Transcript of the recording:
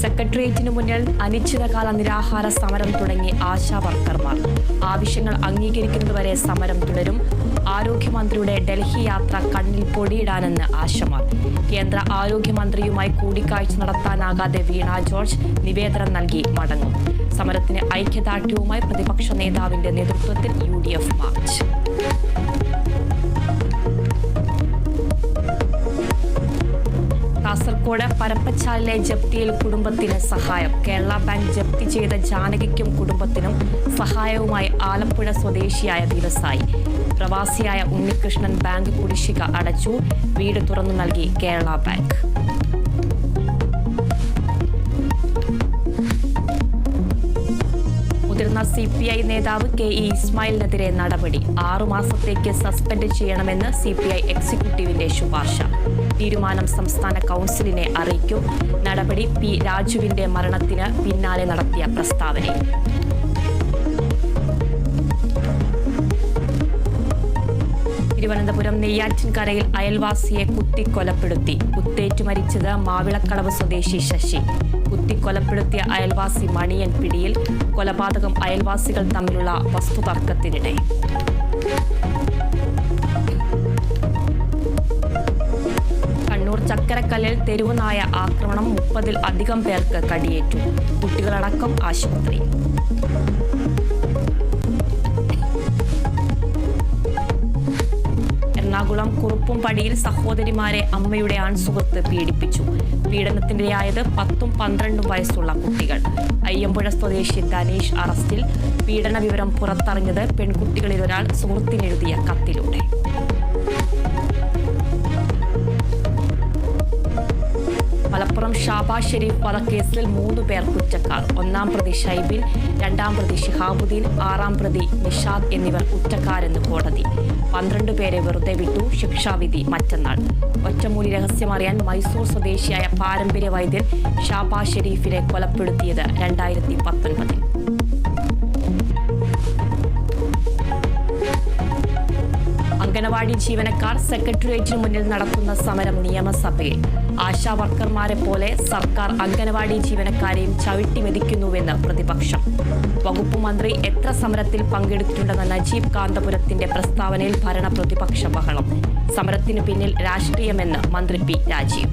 സെക്രട്ടേറിയറ്റിനു മുന്നിൽ അനിശ്ചിതകാല നിരാഹാര സമരം തുടങ്ങി ആശാ വർക്കർമാർ. ആവശ്യങ്ങൾ അംഗീകരിക്കുന്നതുവരെ സമരം തുടരും. ആരോഗ്യമന്ത്രിയുടെ ഡൽഹി യാത്ര കണ്ണിൽ പൊടിയിടാനെന്ന് ആശമാർ. കേന്ദ്ര ആരോഗ്യമന്ത്രിയുമായി കൂടിക്കാഴ്ച നടത്താനാകാതെ വീണ ജോർജ് നിവേദനം നൽകി മടങ്ങും. സമരത്തിന് ഐക്യദാർഢ്യവുമായി പ്രതിപക്ഷ നേതാവിന്റെ നേതൃത്വത്തിൽ UDF മാർച്ച്. കാസർകോട് പരപ്പച്ചാലിലെ ജപ്തിയിൽ കുടുംബത്തിന് സഹായം. കേരള ബാങ്ക് ജപ്തി ചെയ്ത ജാനകിക്കും കുടുംബത്തിനും സഹായവുമായി ആലപ്പുഴ സ്വദേശിയായ വ്യവസായി. പ്രവാസിയായ ഉണ്ണികൃഷ്ണൻ ബാങ്ക് കുടിശ്ശിക അടച്ചു. വീട് തുറന്നു നൽകി കേരള ബാങ്ക്. മുതിർന്ന CPI നേതാവ് KE ഇസ്മായിലിനെതിരെ നടപടി. 6 മാസത്തേക്ക് സസ്പെൻഡ് ചെയ്യണമെന്ന് CPI എക്സിക്യൂട്ടീവിന്റെ ശുപാർശ. തീരുമാനം സംസ്ഥാന കൗൺസിലിനെ അറിയിക്കും. നടപടി P രാജുവിന്റെ മരണത്തിന് പിന്നാലെ നടത്തിയ പ്രസ്താവനയിൽ. തിരുവനന്തപുരം നെയ്യാറ്റിൻകരയിൽ അയൽവാസിയെ കുത്തിക്കൊലപ്പെടുത്തി. കുത്തേറ്റു മരിച്ചത് മാവിളക്കടവ് സ്വദേശി ശശി. കുത്തിക്കൊലപ്പെടുത്തിയ അയൽവാസി മണിയൻ പിടിയിൽ. കൊലപാതകം അയൽവാസികൾ തമ്മിലുള്ള വസ്തുതർക്കത്തിനിടെ. ചക്കരക്കല്ലിൽ തെരുവുനായ ആക്രമണം. 30-ൽ അധികം പേർക്ക് കടിയേറ്റു. കുട്ടികളടക്കം ആശുപത്രിയിൽ. എറണാകുളം കുറുപ്പുംപടിയിൽ സഹോദരിമാരെ അമ്മയുടെ ആൺസുഹൃത്ത് പീഡിപ്പിച്ചു. പീഡനത്തിനിരയായത് 10ഉം 12ഉം വയസ്സുള്ള കുട്ടികൾ. അയ്യമ്പുഴ സ്വദേശി ധനേഷ് അറസ്റ്റിൽ. പീഡന വിവരം പുറത്തറിഞ്ഞത് പെൺകുട്ടികളിൽ ഒരാൾ സുഹൃത്തിനെഴുതിയ കത്തിലൂടെ. മലപ്പുറം ഷാബാസ് ഷെരീഫ് വധക്കേസിൽ 3 പേർ കുറ്റക്കാർ. 1-ാം പ്രതി ഷൈബിൻ, 2-ാം പ്രതി ഷിഹാബുദ്ദീൻ, 6-ാം പ്രതി നിഷാദ് എന്നിവർ കുറ്റക്കാരെന്ന് കോടതി. 12 പേരെ വെറുതെ വിട്ടു. ശിക്ഷാവിധി മറ്റന്നാൾ. ഒറ്റമൂലി രഹസ്യമറിയാൻ മൈസൂർ സ്വദേശിയായ പാരമ്പര്യ വൈദ്യൻ ഷാബാസ് ഷെരീഫിനെ കൊലപ്പെടുത്തിയത് 2019. അംഗനവാടി ജീവനക്കാർ സെക്രട്ടേറിയറ്റിനു മുന്നിൽ നടത്തുന്ന സമരം നിയമസഭയിൽ. ആശാ വർക്കർമാരെ പോലെ സർക്കാർ അംഗനവാടി ജീവനക്കാരെയും ചവിട്ടിമെതിക്കുന്നുവെന്ന് പ്രതിപക്ഷം. വകുപ്പ് മന്ത്രി എത്ര സമരത്തിൽ പങ്കെടുത്തിട്ടുണ്ടെന്ന നജീബ് കാന്തപുരത്തിന്റെ പ്രസ്താവനയിൽ ഭരണ പ്രതിപക്ഷ ബഹളം. സമരത്തിനു പിന്നിൽ രാഷ്ട്രീയമെന്ന് മന്ത്രി P രാജീവ്.